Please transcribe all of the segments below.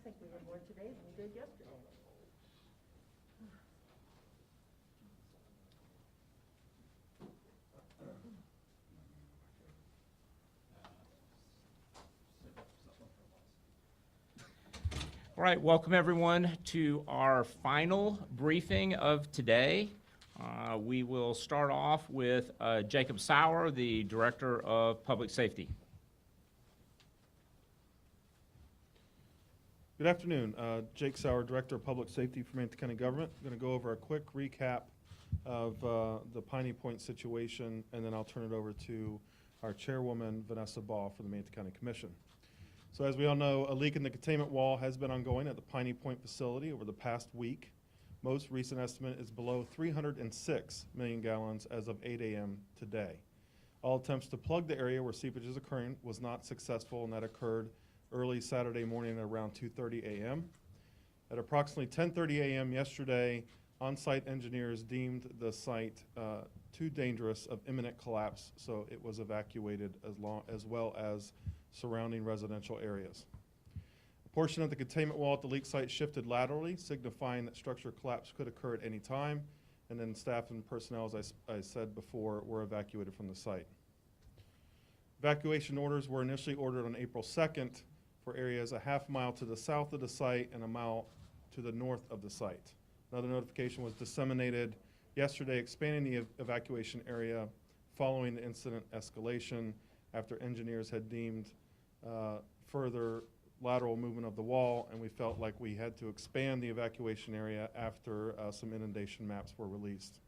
think we have more today than we did yesterday. All right, welcome everyone to our final briefing of today. We will start off with Jacob Sauer, the Director of Public Safety. Good afternoon. Jake Sauer, Director of Public Safety for Manatee County Government. I'm going to go over a quick recap of the Piney Point situation, and then I'll turn it over to our Chairwoman, Vanessa Ball, for the Manatee County Commission. So as we all know, a leak in the containment wall has been ongoing at the Piney Point facility over the past week. Most recent estimate is below 306 million gallons as of 8 a.m. today. All attempts to plug the area where seepage is occurring was not successful, and that occurred early Saturday morning at around 2:30 a.m. At approximately 10:30 a.m. yesterday, on-site engineers deemed the site too dangerous of imminent collapse, so it was evacuated as well as surrounding residential areas. A portion of the containment wall at the leak site shifted laterally, signifying that structure collapse could occur at any time, and then staff and personnel, as I said before, were evacuated from the site. Evacuation orders were initially ordered on April 2nd for areas a half mile to the south of the site and a mile to the north of the site. Another notification was disseminated yesterday expanding the evacuation area following the incident escalation after engineers had deemed further lateral movement of the wall, and we felt like we had to expand the evacuation area after some inundation maps were released.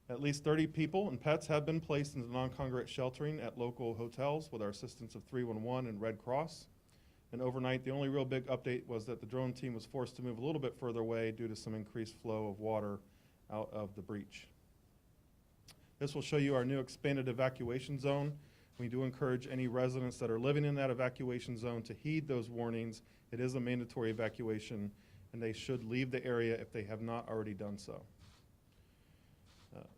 At least 30 people and pets have been placed into non-congregate sheltering at local hotels with our assistance of 311 and Red Cross. And overnight, the only real big update was that the drone team was forced to move a little bit further away due to some increased flow of water out of the breach. This will show you our new expanded evacuation zone. We do encourage any residents that are living in that evacuation zone to heed those warnings. It is a mandatory evacuation, and they should leave the area if they have not already done so.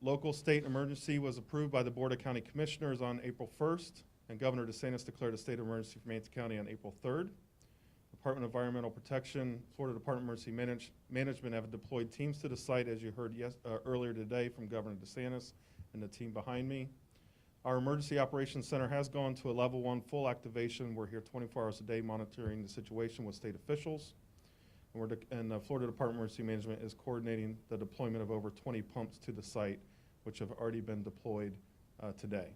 Local state emergency was approved by the Board of County Commissioners on April 1st. And Governor DeSantis declared a state of emergency for Manatee County on April 3rd. Department of Environmental Protection, Florida Department of Emergency Management have deployed teams to the site, as you heard earlier today from Governor DeSantis and the team behind me. Our Emergency Operations Center has gone to a level 1 full activation. We're here 24 hours a day monitoring the situation with state officials. And the Florida Department of Emergency Management is coordinating the deployment of over 20 pumps to the site, which have already been deployed today.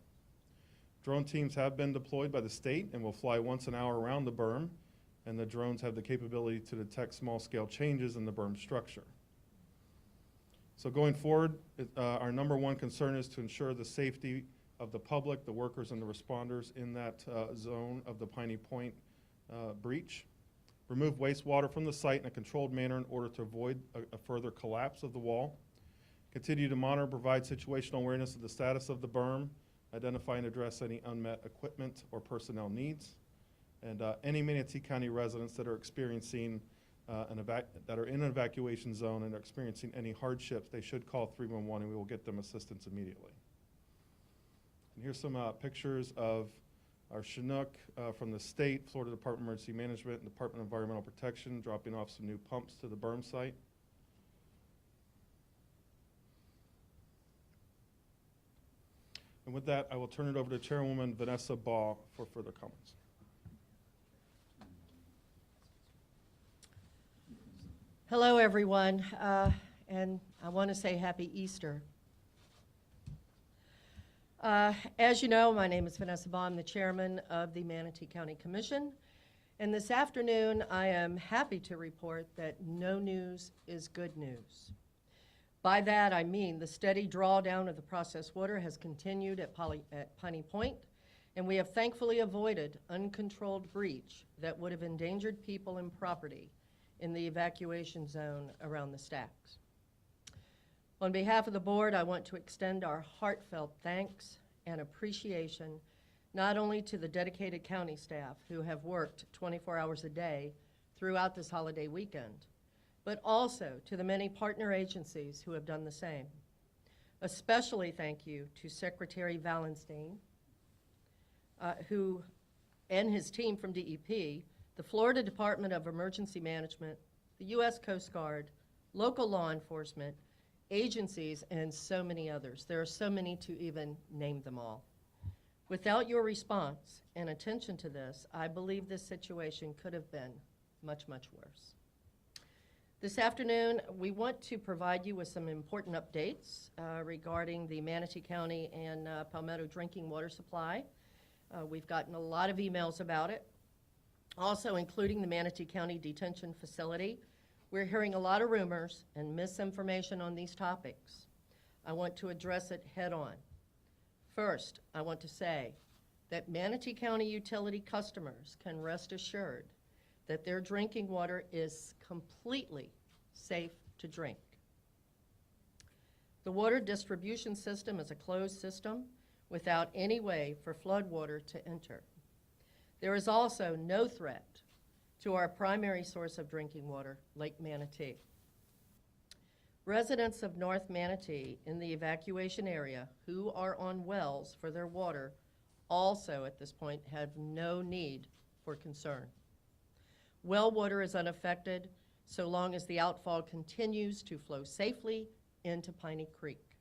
Drone teams have been deployed by the state and will fly once an hour around the berm, and the drones have the capability to detect small-scale changes in the berm structure. So going forward, our number one concern is to ensure the safety of the public, the workers, and the responders in that zone of the Piney Point breach. Remove wastewater from the site in a controlled manner in order to avoid a further collapse of the wall. Continue to monitor and provide situational awareness of the status of the berm, identify and address any unmet equipment or personnel needs, and any Manatee County residents that are experiencing that are in an evacuation zone and are experiencing any hardships, they should call 311 and we will get them assistance immediately. And here's some pictures of our Chinook from the state, Florida Department of Emergency Management, and Department of Environmental Protection, dropping off some new pumps to the berm site. And with that, I will turn it over to Chairwoman Vanessa Ball for further comments. Hello, everyone, and I want to say Happy Easter. As you know, my name is Vanessa Ball. I'm the chairman of the Manatee County Commission, and this afternoon I am happy to report that no news is good news. By that, I mean the steady drawdown of the processed water has continued at Piney Point, and we have thankfully avoided uncontrolled breach that would have endangered people and property in the evacuation zone around the stacks. On behalf of the board, I want to extend our heartfelt thanks and appreciation not only to the dedicated county staff who have worked 24 hours a day throughout this holiday weekend, but also to the many partner agencies who have done the same. Especially thank you to Secretary Valenstein, who and his team from DEP, the Florida Department of Emergency Management, the U.S. Coast Guard, local law enforcement, agencies, and so many others. There are so many to even name them all. Without your response and attention to this, I believe this situation could have been much, much worse. This afternoon, we want to provide you with some important updates regarding the Manatee County and Palmetto drinking water supply. We've gotten a lot of emails about it, also including the Manatee County Detention Facility. We're hearing a lot of rumors and misinformation on these topics. I want to address it head on. First, I want to say that Manatee County utility customers can rest assured that their drinking water is completely safe to drink. The water distribution system is a closed system without any way for floodwater to enter. There is also no threat to our primary source of drinking water, Lake Manatee. Residents of North Manatee in the evacuation area who are on wells for their water also at this point have no need for concern. Well water is unaffected so long as the outfall continues to flow safely into Piney Creek.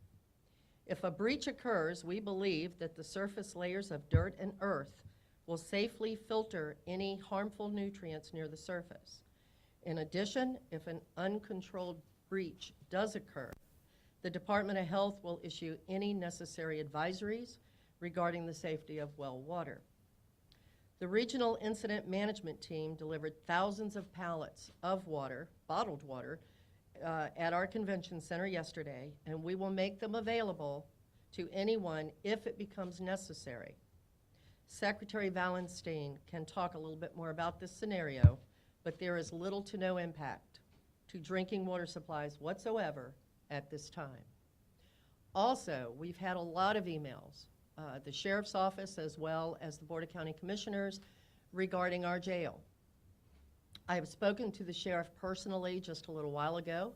If a breach occurs, we believe that the surface layers of dirt and earth will safely filter any harmful nutrients near the surface. In addition, if an uncontrolled breach does occur, the Department of Health will issue any necessary advisories regarding the safety of well water. The Regional Incident Management Team delivered thousands of pallets of water, bottled water, at our convention center yesterday, and we will make them available to anyone if it becomes necessary. Secretary Valenstein can talk a little bit more about this scenario, but there is little to no impact to drinking water supplies whatsoever at this time. Also, we've had a lot of emails, the Sheriff's Office as well as the Board of County Commissioners regarding our jail. I have spoken to the sheriff personally just a little while ago.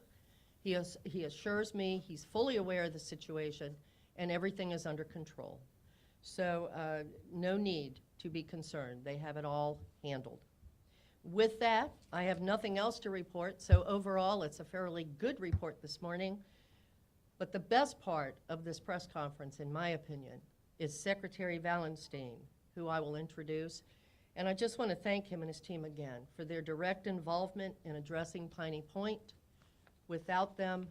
He assures me he's fully aware of the situation and everything is under control. So no need to be concerned. They have it all handled. With that, I have nothing else to report, so overall it's a fairly good report this morning. But the best part of this press conference, in my opinion, is Secretary Valenstein, who I will introduce. And I just want to thank him and his team again for their direct involvement in addressing Piney Point. Without them,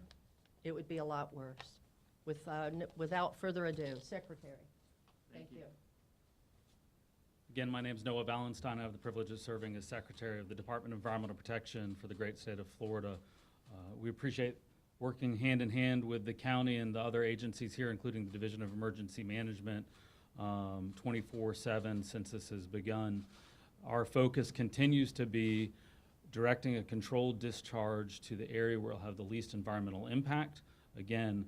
it would be a lot worse. Without further ado, Secretary. Thank you. Again, my name is Noah Valenstein. I have the privilege of serving as Secretary of the Department of Environmental Protection for the great state of Florida. We appreciate working hand in hand with the county and the other agencies here, including the Division of Emergency Management, 24/7 since this has begun. Our focus continues to be directing a controlled discharge to the area where it'll have the least environmental impact. Again,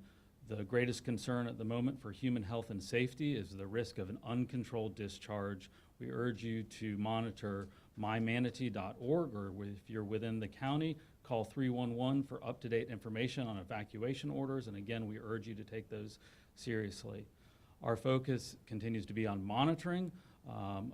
the greatest concern at the moment for human health and safety is the risk of an uncontrolled discharge. We urge you to monitor mymanatee.org, or if you're within the county, call 311 for up-to-date information on evacuation orders. And again, we urge you to take those seriously. Our focus continues to be on monitoring.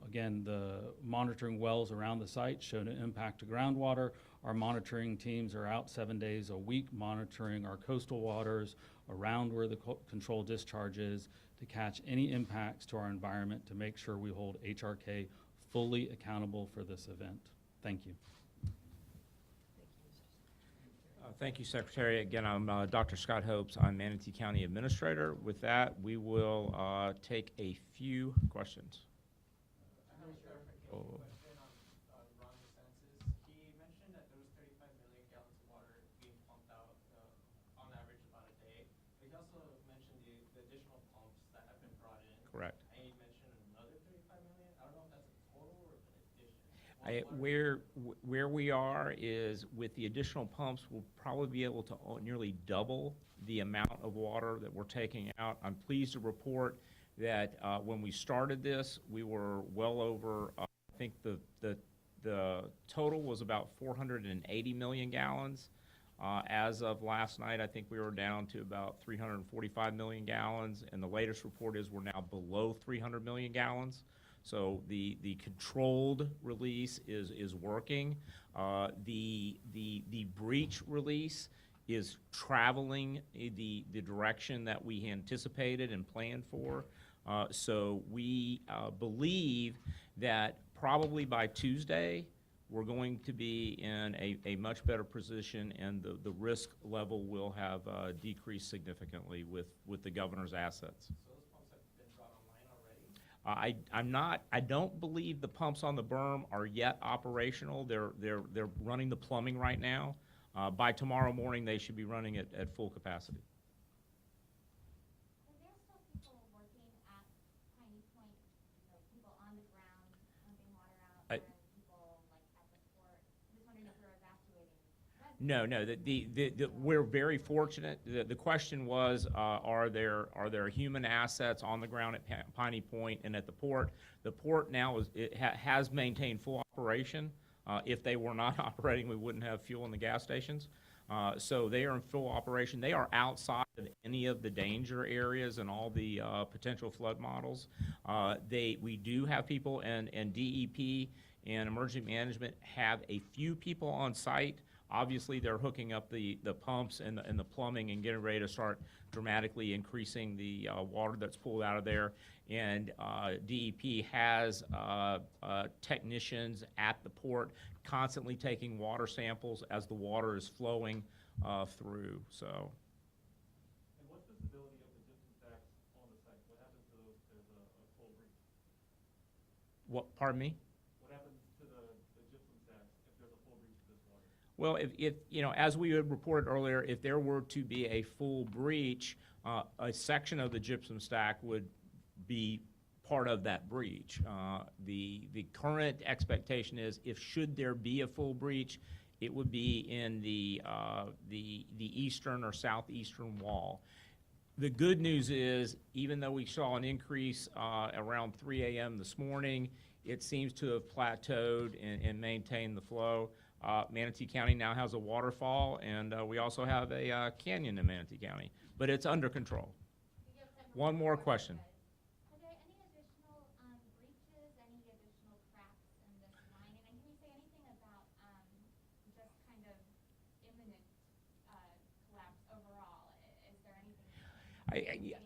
Again, the monitoring wells around the site show no impact to groundwater. Our monitoring teams are out 7 days a week monitoring our coastal waters around where the controlled discharge is to catch any impacts to our environment to make sure we hold HRK fully accountable for this event. Thank you. Thank you, Secretary. Again, I'm Dr. Scott Hopes. I'm Manatee County Administrator. With that, we will take a few questions. Oh. He mentioned that there was 35 million gallons of water being pumped out on average about a day. But he also mentioned the additional pumps that have been brought in. Correct. And he mentioned another 35 million. I don't know if that's a total or if an addition. Where we are is with the additional pumps, we'll probably be able to nearly double the amount of water that we're taking out. I'm pleased to report that when we started this, we were well over, I think the total was about 480 million gallons. As of last night, I think we were down to about 345 million gallons, and the latest report is we're now below 300 million gallons. So the controlled release is working. The breach release is traveling the direction that we anticipated and planned for. So we believe that probably by Tuesday, we're going to be in a much better position, and the risk level will have decreased significantly with the governor's assets. So those pumps have been brought online already? I don't believe the pumps on the berm are yet operational. They're running the plumbing right now. By tomorrow morning, they should be running at full capacity. Are there still people working at Piney Point, people on the ground pumping water out, and people like at the port? I'm just wondering if they're evacuating residents. No. We're very fortunate. The question was, are there human assets on the ground at Piney Point and at the port? The port now has maintained full operation. If they were not operating, we wouldn't have fuel in the gas stations. So they are in full operation. They are outside of any of the danger areas and all the potential flood models. We do have people, and DEP and emergency management have a few people on site. Obviously, they're hooking up the pumps and the plumbing and getting ready to start dramatically increasing the water that's pulled out of there. And DEP has technicians at the port constantly taking water samples as the water is flowing through. So. And what's the stability of the gypsum stacks on the site? What happens to those if there's a full breach? What? Pardon me? What happens to the gypsum stacks if there's a full breach of this water? Well, if as we had reported earlier, if there were to be a full breach, a section of the gypsum stack would be part of that breach. The current expectation is, if should there be a full breach, it would be in the eastern or southeastern wall. The good news is, even though we saw an increase around 3 a.m. this morning, it seems to have plateaued and maintained the flow. Manatee County now has a waterfall, and we also have a canyon in Manatee County, but it's under control. You have time for One more question. Are there any additional breaches, any additional cracks in this lining? And can you say anything about just kind of imminent collapse overall? Is there anything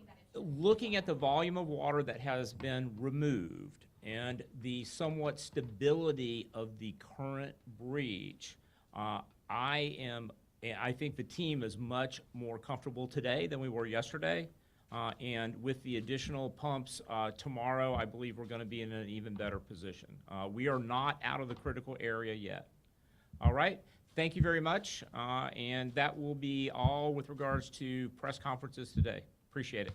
that is Looking at the volume of water that has been removed and the somewhat stability of the current breach, I think the team is much more comfortable today than we were yesterday. And with the additional pumps tomorrow, I believe we're going to be in an even better position. We are not out of the critical area yet. All right. Thank you very much. And that will be all with regards to press conferences today. Appreciate it.